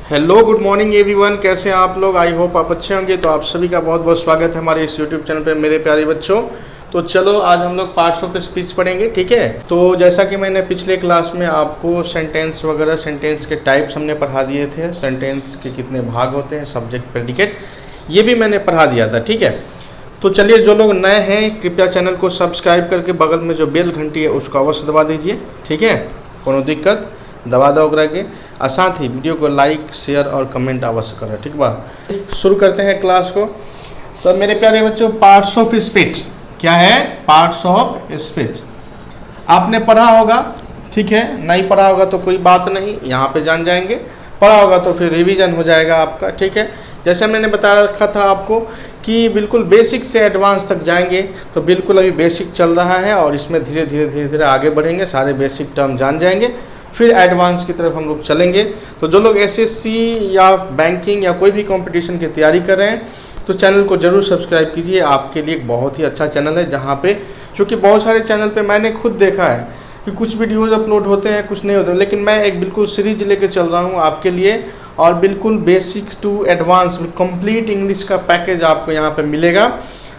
Hello good morning everyone, कैसे हैं आप लोग। आई होप आप अच्छे होंगे। तो आप सभी का बहुत बहुत स्वागत है हमारे इस यूट्यूब चैनल पे मेरे प्यारे बच्चों। तो चलो आज हम लोग पार्ट्स ऑफ स्पीच पढ़ेंगे, ठीक है। तो जैसा कि मैंने पिछले क्लास में आपको सेंटेंस वगैरह, सेंटेंस के टाइप्स हमने पढ़ा दिए थे, सेंटेंस के कितने भाग होते हैं, सब्जेक्ट प्रेडिकेट, ये भी मैंने पढ़ा दिया था, ठीक है। तो चलिए, जो लोग नए हैं कृपया चैनल को सब्सक्राइब करके बगल में जो बेल घंटी है उसको अवश्य दबा दीजिए, ठीक है। कोनो दिक्कत दबा दो के, और साथ ही वीडियो को लाइक, शेयर और कमेंट अवश्य करें, ठीक बा। शुरू करते हैं क्लास को। तो मेरे प्यारे बच्चों, पार्ट्स ऑफ स्पीच क्या है? पार्ट्स ऑफ स्पीच आपने पढ़ा होगा, ठीक है। नहीं पढ़ा होगा तो कोई बात नहीं, यहाँ पे जान जाएंगे। पढ़ा होगा तो फिर रिवीजन हो जाएगा आपका, ठीक है। जैसे मैंने बता रखा था आपको कि बिल्कुल बेसिक से एडवांस तक जाएंगे। तो बिल्कुल अभी बेसिक चल रहा है और इसमें धीरे धीरे आगे बढ़ेंगे, सारे बेसिक टर्म जान जाएंगे, फिर एडवांस की तरफ हम लोग चलेंगे। तो जो लोग एसएससी या बैंकिंग या कोई भी कंपटीशन की तैयारी कर रहे हैं तो चैनल को जरूर सब्सक्राइब कीजिए। आपके लिए एक बहुत ही अच्छा चैनल है, जहाँ पे चूँकि बहुत सारे चैनल पे मैंने खुद देखा है कि कुछ वीडियोज़ अपलोड होते हैं, कुछ नहीं होते, लेकिन मैं एक बिल्कुल सीरीज लेके चल रहा हूँ आपके लिए, और बिल्कुल basic to advance complete English का पैकेज आपको यहाँ पे मिलेगा।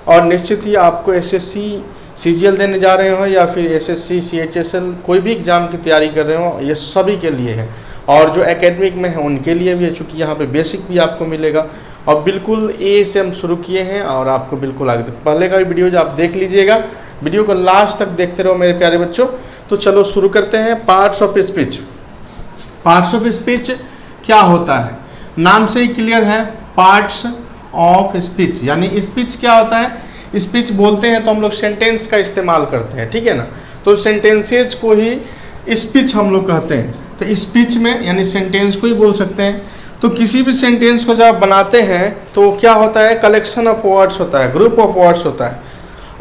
और निश्चित ही आपको एसएससी सीजीएल देने जा रहे हो या फिर एसएससी सीएचएसएल कोई भी एग्जाम की तैयारी कर रहे हो, ये सभी के लिए है। और जो एकेडमिक में है उनके लिए भी है, चूँकि यहाँ पे बेसिक भी आपको मिलेगा। और बिल्कुल ए से हम शुरू किए हैं और आपको बिल्कुल आगे तक पहले का भी वीडियो आप देख लीजिएगा। वीडियो को लास्ट तक देखते रहो मेरे प्यारे बच्चों। तो चलो शुरू करते हैं। Parts of speech. Parts of speech क्या होता है? नाम से ही क्लियर है, पार्ट्स ऑफ स्पीच। यानी स्पीच क्या होता है? स्पीच बोलते हैं तो हम लोग सेंटेंस का इस्तेमाल करते हैं, ठीक है ना। तो सेंटेंसेज को ही स्पीच हम लोग कहते हैं। तो स्पीच में यानी सेंटेंस को ही बोल सकते हैं। तो किसी भी सेंटेंस को जब आप बनाते हैं तो क्या होता है? कलेक्शन ऑफ वर्ड्स होता है, ग्रुप ऑफ वर्ड्स होता है।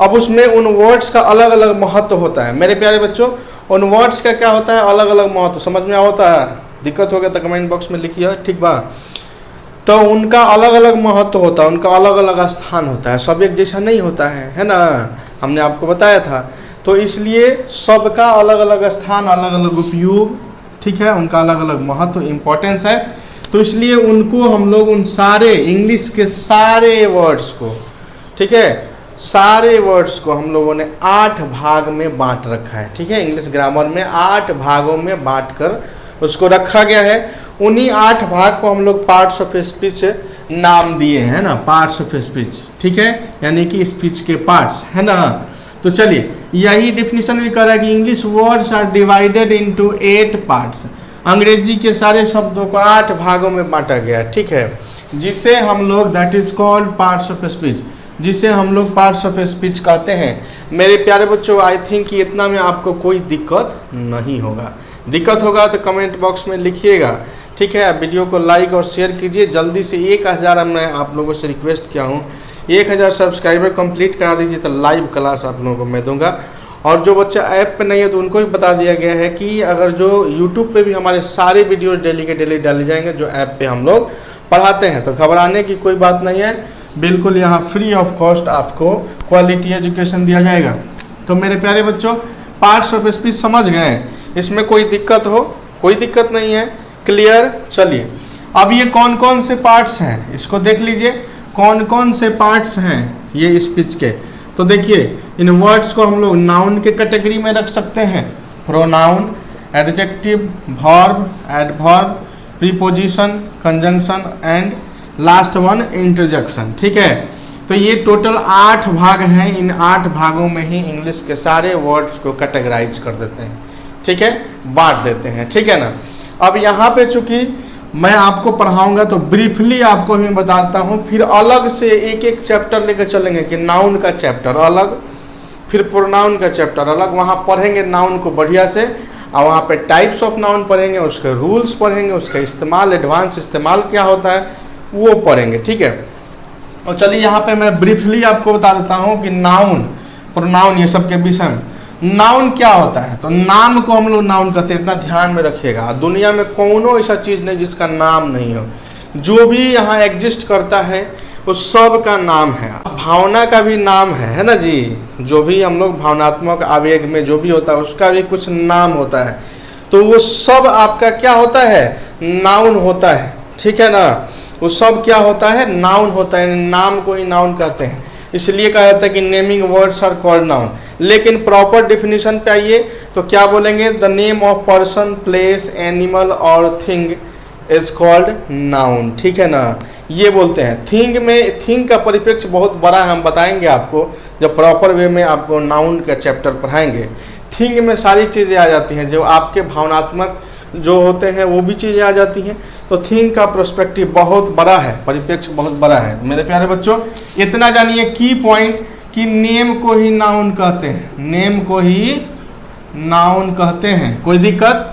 अब उसमें उन वर्ड्स का अलग अलग महत्व होता है मेरे प्यारे बच्चों। उन वर्ड्स का क्या होता है? अलग अलग महत्व। समझ में होता है? दिक्कत हो गया तो कमेंट बॉक्स में लिखिए, ठीक बा। तो उनका अलग अलग महत्व होता है, उनका अलग अलग स्थान होता है, सब एक जैसा नहीं होता है ना। हमने आपको बताया था। तो इसलिए सबका अलग अलग स्थान, अलग अलग उपयोग, ठीक है, उनका अलग अलग महत्व, इम्पोर्टेंस है। तो इसलिए उनको हम लोग उन सारे इंग्लिश के सारे वर्ड्स को, ठीक है, सारे वर्ड्स को हम लोगों ने 8 भाग में बांट रखा है, ठीक है। इंग्लिश ग्रामर में 8 भागों में बांट कर उसको रखा गया है। उन्हीं 8 भाग को हम लोग पार्ट्स ऑफ स्पीच नाम दिए हैं ना, पार्ट्स ऑफ स्पीच, ठीक है, यानी कि स्पीच के पार्ट्स, है ना। तो चलिए, यही डिफिनीशन भी कर रहा है कि English words are divided into 8 parts. अंग्रेजी के सारे शब्दों को 8 भागों में बांटा गया है, ठीक है, जिसे हम लोग that is called parts of speech, जिसे हम लोग पार्ट्स ऑफ स्पीच कहते हैं। मेरे प्यारे बच्चों, आई थिंक इतना में आपको कोई दिक्कत नहीं होगा। दिक्कत होगा तो कमेंट बॉक्स में लिखिएगा, ठीक है। वीडियो को लाइक और शेयर कीजिए जल्दी से। 1000 मैं आप लोगों से रिक्वेस्ट किया हूँ, 1000 सब्सक्राइबर कंप्लीट करा दीजिए तो लाइव क्लास आप लोगों को मैं दूंगा। और जो बच्चा ऐप पे नहीं है तो उनको भी बता दिया गया है कि अगर जो यूट्यूब पे भी हमारे सारे वीडियोस डेली के डेली डाले जाएंगे जो ऐप पे हम लोग पढ़ाते हैं, तो घबराने की कोई बात नहीं है। बिल्कुल यहाँ फ्री ऑफ कॉस्ट आपको क्वालिटी एजुकेशन दिया जाएगा। तो मेरे प्यारे बच्चों, पार्ट्स ऑफ स्पीच समझ गए? इसमें कोई दिक्कत हो? कोई दिक्कत नहीं है, क्लियर। चलिए, अब ये कौन कौन से पार्ट्स हैं इसको देख लीजिए। कौन कौन से पार्ट्स हैं ये स्पीच के? तो देखिए, इन वर्ड्स को हम लोग नाउन के कैटेगरी में रख सकते हैं, pronoun, adjective, verb, adverb, preposition, conjunction and last one interjection, ठीक है। तो ये टोटल 8 भाग हैं। इन 8 भागों में ही इंग्लिश के सारे वर्ड्स को कैटेगराइज कर देते हैं, ठीक है, बांट देते हैं, ठीक है ना। अब यहाँ पे चूंकि मैं आपको पढ़ाऊंगा तो ब्रीफली आपको भी बताता हूँ, फिर अलग से एक एक चैप्टर लेकर चलेंगे कि नाउन का चैप्टर अलग, फिर प्रोनाउन का चैप्टर अलग। वहाँ पढ़ेंगे नाउन को बढ़िया से, और वहाँ पे टाइप्स ऑफ नाउन पढ़ेंगे, उसके रूल्स पढ़ेंगे, उसका इस्तेमाल, एडवांस इस्तेमाल क्या होता है वो पढ़ेंगे, ठीक है। और चलिए, यहाँ पे मैं ब्रीफली आपको बता देता हूँ कि नाउन, प्रोनाउन, ये सब के विषय में। नाउन क्या होता है? तो नाम को हम लोग नाउन कहते हैं, इतना ध्यान में रखिएगा। दुनिया में कोनो ऐसा चीज नहीं जिसका नाम नहीं हो। जो भी यहाँ एग्जिस्ट करता है वो सब का नाम है। भावना का भी नाम है ना जी। जो भी हम लोग भावनात्मक आवेग में जो भी होता है उसका भी कुछ नाम होता है। तो वो सब आपका क्या होता है? नाउन होता है, ठीक है ना, वो सब क्या होता है, नाउन होता है, नाम को ही नाउन कहते हैं। इसलिए कहा जाता है कि naming words are called noun. लेकिन प्रॉपर डिफिनीशन पे आइए तो क्या बोलेंगे, the name of person, place, animal और थिंग इज कॉल्ड नाउन, ठीक है ना, ये बोलते हैं। थिंग में, थिंग का परिप्रेक्ष्य बहुत बड़ा है, हम बताएंगे आपको जब प्रॉपर वे में आपको नाउन का चैप्टर पढ़ाएंगे। थिंग में सारी चीज़ें आ जाती हैं, जो आपके भावनात्मक जो होते हैं वो भी चीज़ें आ जाती हैं। तो थिंग का पर्सपेक्टिव बहुत बड़ा है, परिप्रेक्ष्य बहुत बड़ा है। मेरे प्यारे बच्चों, इतना जानिए की पॉइंट कि नेम को ही नाउन कहते हैं, नेम को ही नाउन कहते हैं। कोई दिक्कत?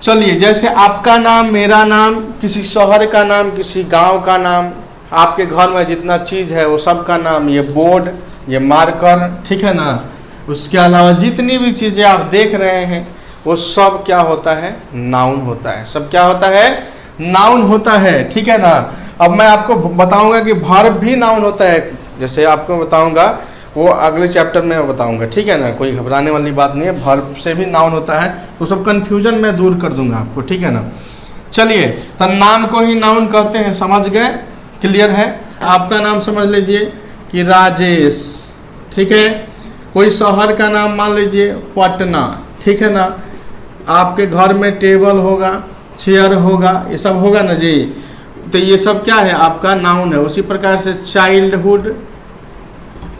चलिए, जैसे आपका नाम, मेरा नाम, किसी शहर का नाम, किसी गांव का नाम, आपके घर में जितना चीज़ है वो सब का नाम, ये बोर्ड, ये मार्कर, ठीक है ना, उसके अलावा जितनी भी चीज़ें आप देख रहे हैं वो सब क्या होता है, नाउन होता है। सब क्या होता है, नाउन होता है, ठीक है ना। अब मैं आपको बताऊंगा कि वर्ब भी नाउन होता है, जैसे आपको बताऊंगा वो अगले चैप्टर में बताऊंगा, ठीक है ना, कोई घबराने वाली बात नहीं है। वर्ब से भी नाउन होता है, तो सब कंफ्यूजन मैं दूर कर दूंगा आपको, ठीक है ना। चलिए, तो नाम को ही नाउन कहते हैं, समझ गए, क्लियर है। आपका नाम समझ लीजिए कि राजेश, ठीक है। कोई शहर का नाम मान लीजिए पटना, ठीक है ना। आपके घर में टेबल होगा, चेयर होगा, ये सब होगा ना जी, तो ये सब क्या है, आपका नाउन है। उसी प्रकार से चाइल्डहुड,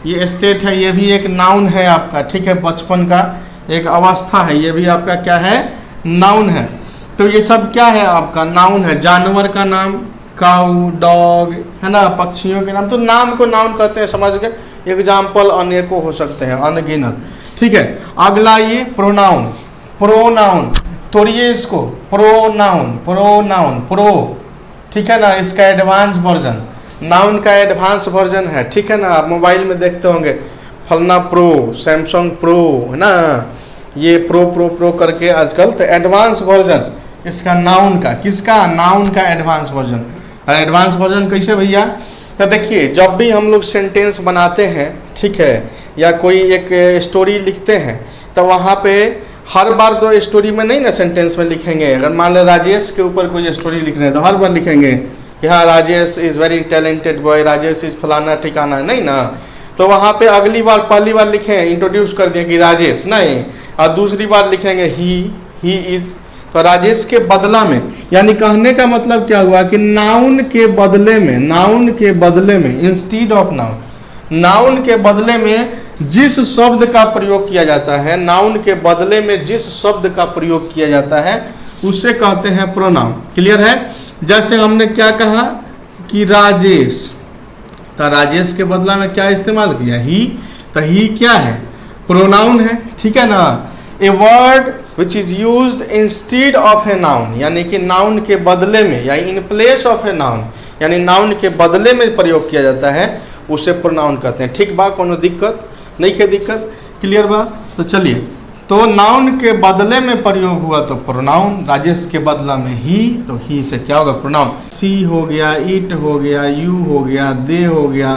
ये स्टेट है, ये भी एक नाउन है आपका, ठीक है। बचपन का एक अवस्था है, ये भी आपका क्या है, नाउन है। तो ये सब क्या है, आपका नाउन है। जानवर का नाम काऊ, डॉग, है ना, पक्षियों के नाम, तो नाम को नाउन कहते हैं, समझ गए। एग्जाम्पल अनेकों हो सकते हैं, अनगिनत, ठीक है। अगला ये प्रोनाउन, प्रोनाउन, तोड़िए इसको, प्रोनाउन, प्रोनाउन, प्रो, ठीक है ना, इसका एडवांस वर्जन, नाउन का एडवांस वर्जन है, ठीक है ना। आप मोबाइल में देखते होंगे फलना प्रो, सैमसंग प्रो, है ना, ये प्रो प्रो प्रो करके आजकल, तो एडवांस वर्जन इसका नाउन का, किसका, नाउन का एडवांस वर्जन। एडवांस वर्जन कैसे भैया, तो देखिए, जब भी हम लोग सेंटेंस बनाते हैं, ठीक है, या कोई एक स्टोरी लिखते हैं, तो वहाँ पे हर बार तो स्टोरी में नहीं ना सेंटेंस में लिखेंगे। अगर मान लो राजेश के ऊपर कोई स्टोरी लिख रहे हैं तो हर बार लिखेंगे कि हाँ Rajesh is very talented boy, Rajesh is फलाना ठिकाना, नहीं ना। तो वहाँ पे अगली बार, पहली बार लिखे, इंट्रोड्यूस कर दिया कि राजेश, नहीं, और दूसरी बार लिखेंगे ही इज, तो राजेश के बदला में, यानी कहने का मतलब क्या हुआ कि नाउन के बदले में, नाउन के बदले में, इंस्टीड ऑफ नाउन, नाउन के बदले में जिस शब्द का प्रयोग किया जाता है, नाउन के बदले में जिस शब्द का प्रयोग किया जाता है उसे कहते हैं प्रोनाउन। क्लियर है। जैसे हमने क्या कहा कि राजेश, तो राजेश के बदला में क्या इस्तेमाल किया, ही, तो ही क्या है, प्रोनाउन है, ठीक है ना। A word which is used instead of a noun, यानी कि नाउन के बदले में, या in place of a noun, यानी नाउन के बदले में प्रयोग किया जाता है, उसे प्रोनाउन कहते हैं। ठीक बा, कोनो दिक्कत नहीं है, दिक्कत क्लियर बा। तो चलिए, तो नाउन के बदले में प्रयोग हुआ तो प्रोनाउन, राजेश के बदला में ही, तो ही से क्या होगा, प्रोनाउन। सी हो गया, इट हो गया, यू हो गया, दे हो गया,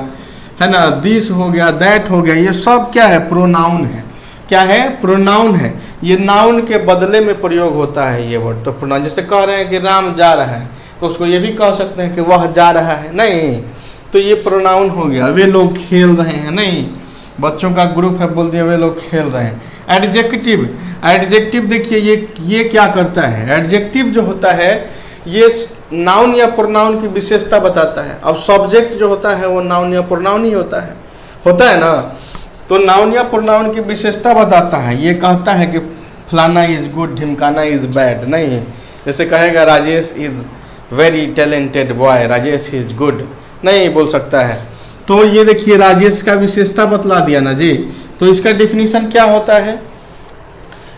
है ना, दिस हो गया, दैट हो गया, ये सब क्या है, प्रोनाउन है। क्या है, प्रोनाउन है। ये नाउन के बदले में प्रयोग होता है ये वर्ड, तो प्रोनाउन। जैसे कह रहे हैं कि राम जा रहा है, तो उसको ये भी कह सकते हैं कि वह जा रहा है, नहीं, तो ये प्रोनाउन हो गया। वे लोग खेल रहे हैं, नहीं, बच्चों का ग्रुप है, बोल दिया वे लोग खेल रहे हैं। एडजेक्टिव, एडजेक्टिव देखिए ये क्या करता है, एडजेक्टिव जो होता है ये नाउन या प्रोनाउन की विशेषता बताता है। अब सब्जेक्ट जो होता है वो नाउन या प्रोनाउन ही होता है ना। तो नाउन या प्रोनाउन की विशेषता बताता है। ये कहता है कि फलाना इज गुड, ढिमकाना इज बैड, नहीं। जैसे कहेगा Rajesh is very talented boy, Rajesh is good, नहीं बोल सकता है। तो ये देखिए राजेश का विशेषता बतला दिया ना जी। तो इसका डेफिनेशन क्या होता है,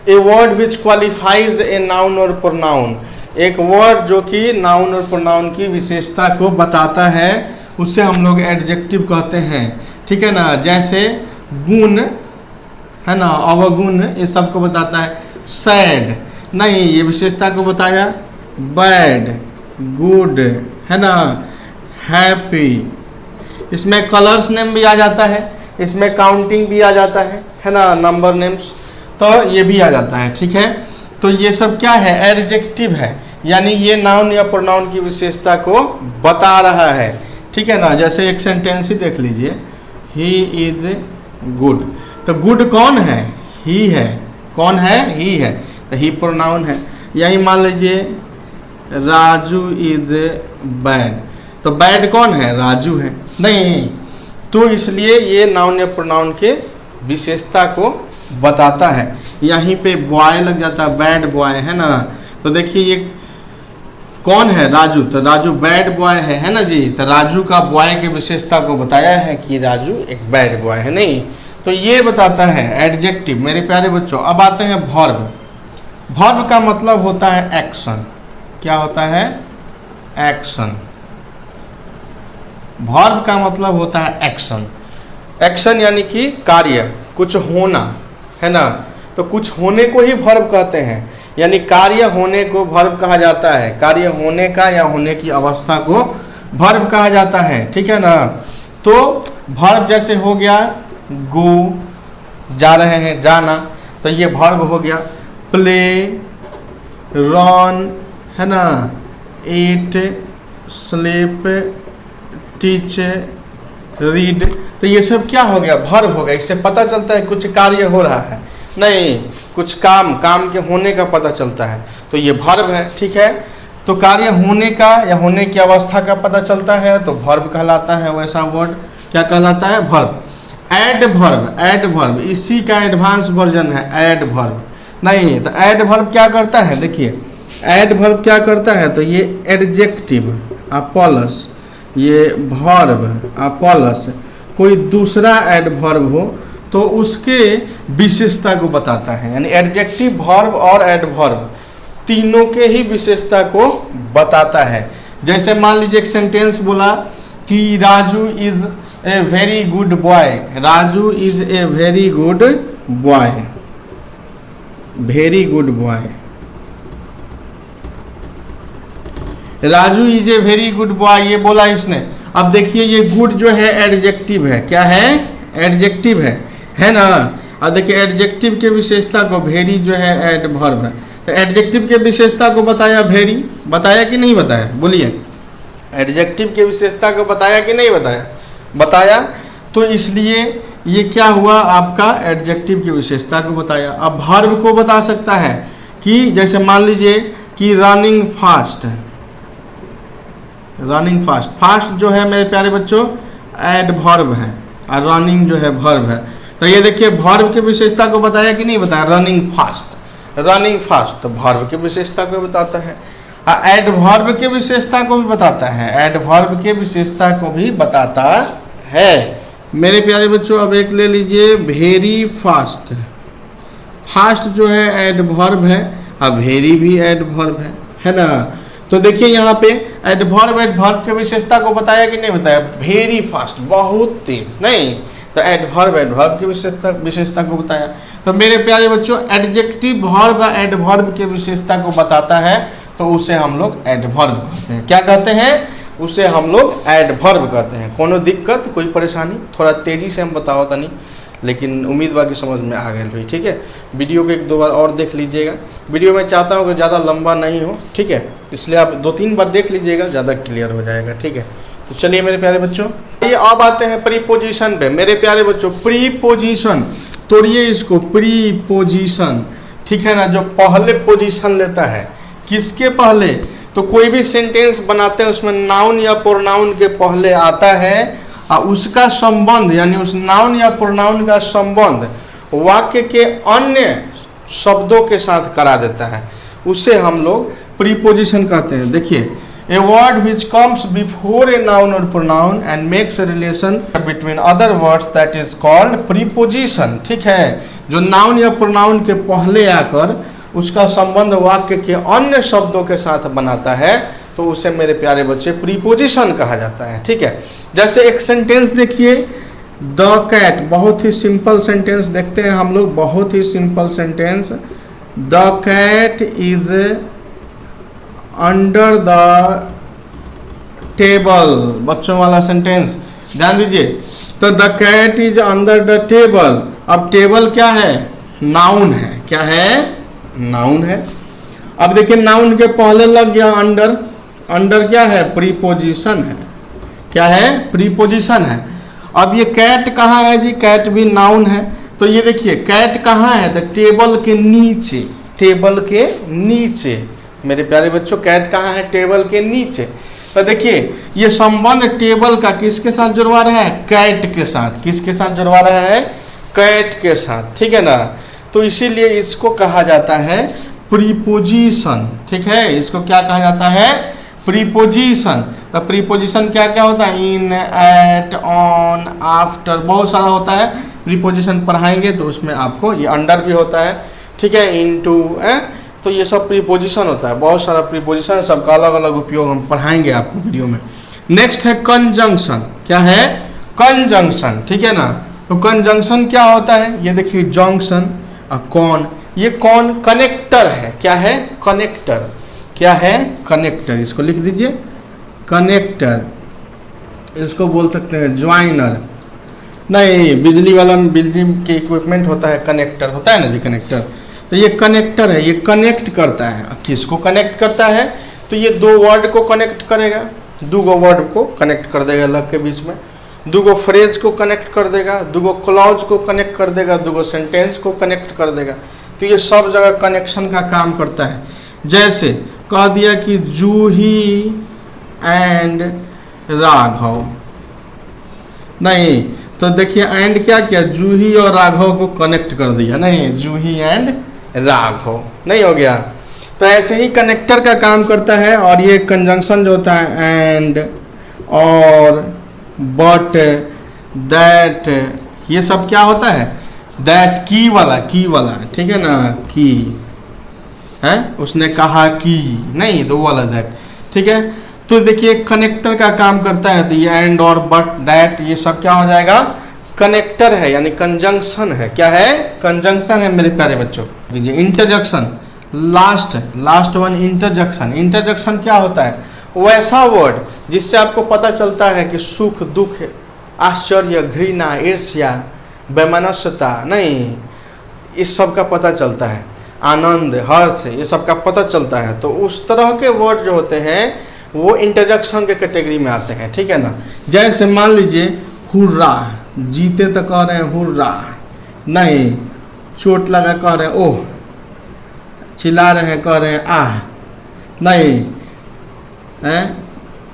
a word which qualifies a noun और प्रोनाउन, एक वर्ड जो कि नाउन और प्रोनाउन की विशेषता को बताता है उसे हम लोग एडजेक्टिव कहते हैं, ठीक है ना। जैसे गुण है ना, अवगुण, ये सबको बताता है। सैड, नहीं, ये विशेषता को बताया। बैड, गुड, है ना, हैप्पी, इसमें कलर्स नेम भी आ जाता है, इसमें काउंटिंग भी आ जाता है ना, नंबर नेम्स, तो ये भी आ जाता है, ठीक है। तो ये सब क्या है, एडजेक्टिव है। यानी ये नाउन या प्रोनाउन की विशेषता को बता रहा है, ठीक है ना। जैसे एक सेंटेंस ही देख लीजिए, ही इज गुड, तो गुड कौन है? ही है। कौन है? ही है, तो ही प्रोनाउन है। यही मान लीजिए राजू इज बैड, तो बैड कौन है? राजू है नहीं। तो इसलिए ये नाउन या प्रोनाउन के विशेषता को बताता है। यहीं पे बॉय लग जाता है, बैड बॉय है ना। तो देखिए ये कौन है? राजू, तो राजू बैड बॉय है ना जी। तो राजू का बॉय की विशेषता को बताया है कि राजू एक बैड बॉय है नहीं। तो ये बताता है एडजेक्टिव। मेरे प्यारे बच्चों, अब आते हैं वर्ब। वर्ब का मतलब होता है एक्शन। क्या होता है? एक्शन। वर्ब का मतलब होता है एक्शन। एक्शन यानी कि कार्य, कुछ होना, है ना। तो कुछ होने को ही वर्ब कहते हैं, यानी कार्य होने को वर्ब कहा जाता है। कार्य होने का या होने की अवस्था को वर्ब कहा जाता है, ठीक है ना। तो वर्ब जैसे हो गया गो, जा रहे हैं, जाना, तो ये वर्ब हो गया। प्ले, रन, है ना, ईट, स्लीप, टीच, रीड, तो ये सब क्या हो गया? वर्ब हो गया। इससे पता चलता है कुछ कार्य हो रहा है, नहीं कुछ काम के होने का पता चलता है, तो ये वर्ब है, ठीक है। तो कार्य होने का या होने की अवस्था का पता चलता है तो वर्ब कहलाता है। वैसा वर्ड क्या कहलाता है? वर्ब। एडवर्ब, एडवर्ब इसी का एडवांस वर्जन है एडवर्ब। नहीं, तो एडवर्ब क्या करता है? देखिए एडवर्ब क्या करता है, तो ये एडजेक्टिव अपोलस, ये वर्ब अपोलस, कोई दूसरा एडवर्ब हो तो उसके विशेषता को बताता है। यानी एडजेक्टिव, वर्ब और एडवर्ब तीनों के ही विशेषता को बताता है। जैसे मान लीजिए एक सेंटेंस बोला कि Raju is a very good boy. Raju is a very good boy, very good boy. Raju is a very good boy, ये बोला इसने। अब देखिए ये गुड जो है एडजेक्टिव है। क्या है? एडजेक्टिव है ना। और देखिए एडजेक्टिव के विशेषता को वेरी जो है एडवर्ब है, तो एडजेक्टिव के विशेषता को बताया वेरी, बताया कि नहीं बताया? बोलिए, एडजेक्टिव के विशेषता को बताया कि नहीं बताया? बताया। तो इसलिए ये क्या हुआ? आपका एडजेक्टिव की विशेषता को बताया। अब वर्ब को बता सकता है कि जैसे मान लीजिए कि running fast, running fast, fast जो है मेरे प्यारे बच्चों एडवर्ब है और रनिंग जो है वर्ब है। तो ये देखिए वर्ब की विशेषता को बताया कि नहीं बताया? रनिंग फास्ट, रनिंग फास्ट, तो वर्ब की विशेषता को बताता है। एडवर्ब की विशेषता को भी बताता है, एडवर्ब के विशेषता को भी बताता है। मेरे प्यारे बच्चों अब एक ले लीजिए वेरी फास्ट। फास्ट जो है एडवर्ब है और वेरी भी एडवर्ब है ना। तो देखिए यहाँ पे एडवर्ब एडवर्ब के विशेषता को बताया कि नहीं बताया? वेरी फास्ट, बहुत तेज, नहीं, तो एडवर्ब एडवर्ब की विशेषता को बताया। तो मेरे प्यारे बच्चों एडजेक्टिव वर्ब एडवर्ब के विशेषता को बताता है तो उसे हम लोग एडवर्ब कहते हैं। क्या कहते हैं? उसे हम लोग एडवर्ब कहते हैं। कोनो दिक्कत, कोई परेशानी? थोड़ा तेजी से हम बताओ तनी, लेकिन उम्मीद बा कि समझ में आ गई हुई, ठीक है। वीडियो को एक दो बार और देख लीजिएगा। वीडियो में चाहता हूँ कि ज़्यादा लंबा नहीं हो, ठीक है, इसलिए आप 2-3 बार देख लीजिएगा, ज़्यादा क्लियर हो जाएगा, ठीक है। तो चलिए मेरे प्यारे बच्चों, ये अब आते हैं प्रीपोजिशन पे। मेरे प्यारे बच्चों प्रीपोजिशन, तोड़िए इसको, प्रीपोजिशन, ठीक है ना, जो पहले पोजीशन लेता है। किसके पहले? तो कोई भी सेंटेंस बनाते हैं उसमें नाउन या प्रोनाउन के पहले आता है और उसका संबंध यानी उस नाउन या प्रोनाउन का संबंध वाक्य के अन्य शब्दों के साथ करा देता है, उसे हम लोग प्रीपोजिशन कहते हैं। देखिए, a word which comes before a noun or pronoun and makes a relation between other words that is called preposition, ठीक है। जो नाउन या प्रोनाउन के पहले आकर उसका संबंध वाक्य के अन्य शब्दों के साथ बनाता है तो उसे मेरे प्यारे बच्चे प्रीपोजिशन कहा जाता है, ठीक है। जैसे एक सेंटेंस देखिए, द कैट, बहुत ही सिंपल सेंटेंस देखते हैं हम लोग, बहुत ही simple sentence. The cat is under the table, बच्चों वाला सेंटेंस ध्यान दीजिए। तो the cat is under the table, अब टेबल क्या है? नाउन है। क्या है? नाउन है। अब देखिए नाउन के पहले लग गया अंडर। अंडर क्या है? प्रीपोजिशन है। क्या है? प्रीपोजिशन है। अब ये कैट कहाँ है जी? कैट भी नाउन है। तो ये देखिए कैट कहाँ है? तो टेबल के नीचे। टेबल के नीचे मेरे प्यारे बच्चों, कैट कहाँ है? टेबल के नीचे। तो देखिए ये संबंध टेबल का किसके साथ जुड़वा रहा है? कैट के साथ। किसके साथ जुड़वा रहा है? कैट के साथ। ठीक है ना? तो इसीलिए इसको कहा जाता है प्रीपोजिशन। ठीक है, इसको क्या कहा जाता है? प्रीपोजिशन। तो प्रीपोजिशन क्या क्या होता है? इन, एट, ऑन, आफ्टर, बहुत सारा होता है। प्रीपोजिशन पढ़ाएंगे तो उसमें आपको ये अंडर भी होता है। ठीक है, इनटू, तो ये सब प्रीपोजिशन होता है। बहुत सारा प्रीपोजिशन, सबका अलग अलग उपयोग हम पढ़ाएंगे आपको वीडियो में। नेक्स्ट है कंजंक्शन। क्या है? कंजंक्शन। ठीक है ना? तो कंजंक्शन क्या होता है? ये देखिए जंक्शन और कौन, ये कौन कनेक्टर है। क्या है? कनेक्टर। क्या है? कनेक्टर। इसको लिख दीजिए कनेक्टर। इसको बोल सकते हैं ज्वाइनर। नहीं, बिजली वाला, बिजली के इक्विपमेंट होता है कनेक्टर, होता है ना जी कनेक्टर। तो ये कनेक्टर है, ये कनेक्ट करता है। अब किसको कनेक्ट करता है? तो ये दो वर्ड को कनेक्ट करेगा, दो वर्ड को कनेक्ट कर देगा अलग के बीच में, दो फ्रेज को कनेक्ट कर देगा, दो क्लॉज को कनेक्ट कर देगा, दो सेंटेंस को कनेक्ट कर देगा। तो ये सब जगह कनेक्शन का काम करता है। जैसे कह दिया कि जूही एंड राघव, नहीं तो देखिए एंड क्या किया? जूही और राघव को कनेक्ट कर दिया। नहीं, जूही एंड राघव नहीं हो गया। तो ऐसे ही कनेक्टर का काम करता है। और ये कंजंक्शन जो होता है एंड, और, बट, दैट, ये सब क्या होता है? दैट की वाला, की वाला। ठीक है ना? की है, उसने कहा कि, नहीं दो वाला दैट। ठीक है, तो देखिए कनेक्टर का काम करता है। तो ये एंड और बट दैट ये सब क्या हो जाएगा? कनेक्टर है, यानी कंजंक्शन है। क्या है? कंजंक्शन है मेरे प्यारे बच्चों। Interjection, last one interjection. Interjection क्या होता है? वैसा वर्ड जिससे आपको पता चलता है कि सुख, दुख, आश्चर्य, घृणा, ईर्ष्या, वैमनस्यता, नहीं, इस सब का पता चलता है। आनंद, हर्ष, ये सब का पता चलता है। तो उस तरह के वर्ड जो होते हैं वो इंटरजेक्शन के कैटेगरी में आते हैं। ठीक है ना? जैसे मान लीजिए हुर्रा, जीते तो कह रहे हैं हुर्रा, नहीं चोट लगा कह रहे हैं ओह, चिल्ला रहे हैं कह रहे हैं आह, नहीं है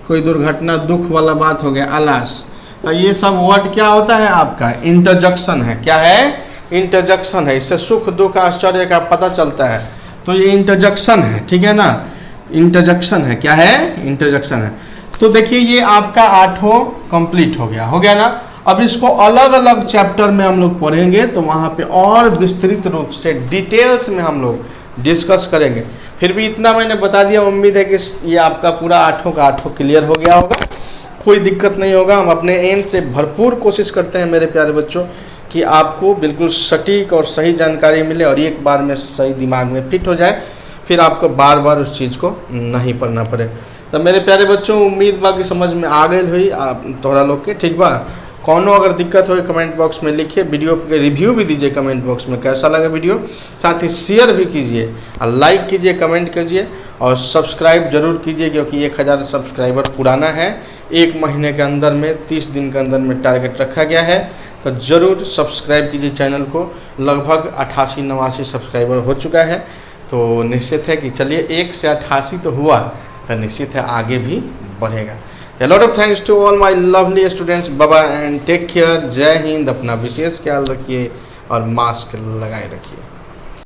कोई दुर्घटना, दुख वाला बात हो गया अलास। तो ये सब वर्ड क्या होता है? आपका इंटरजेक्शन है। क्या है? इंटरजेक्शन है। इससे सुख, दुख, आश्चर्य का पता चलता है। तो ये इंटरजेक्शन है। ठीक है ना? इंटरजेक्शन है। क्या है? इंटरजेक्शन है। तो देखिए ये आपका 8 कंप्लीट हो गया ना? अब इसको अलग अलग चैप्टर में हम लोग पढ़ेंगे, तो वहां पे और विस्तृत रूप से डिटेल्स में हम लोग डिस्कस करेंगे। फिर भी इतना मैंने बता दिया, उम्मीद है कि ये आपका पूरा 8 का 8 क्लियर हो गया होगा, कोई दिक्कत नहीं होगा। हम अपने एंड से भरपूर कोशिश करते हैं मेरे प्यारे बच्चों कि आपको बिल्कुल सटीक और सही जानकारी मिले और एक बार में सही दिमाग में फिट हो जाए, फिर आपको बार बार उस चीज़ को नहीं पढ़ना पड़े। तो मेरे प्यारे बच्चों उम्मीद बा कि समझ में आ गई हुई आप तोहरा लोग के। ठीक बा? कौनो अगर दिक्कत हो कमेंट बॉक्स में लिखिए, वीडियो के रिव्यू भी दीजिए कमेंट बॉक्स में कैसा लगा वीडियो, साथ ही शेयर भी कीजिए और लाइक कीजिए, कमेंट कीजिए और सब्सक्राइब जरूर कीजिए, क्योंकि 1000 सब्सक्राइबर पुराना है। 1 महीने के अंदर में 30 दिन के अंदर में टारगेट रखा गया है। तो ज़रूर सब्सक्राइब कीजिए चैनल को। लगभग 88-89 सब्सक्राइबर हो चुका है। तो निश्चित है कि चलिए 1 से 88 तो हुआ, तो निश्चित है आगे भी बढ़ेगा। A lot of thanks to all my lovely students. Bye bye and take care. जय हिंद। अपना विशेष ख्याल रखिए और मास्क लगाए रखिए।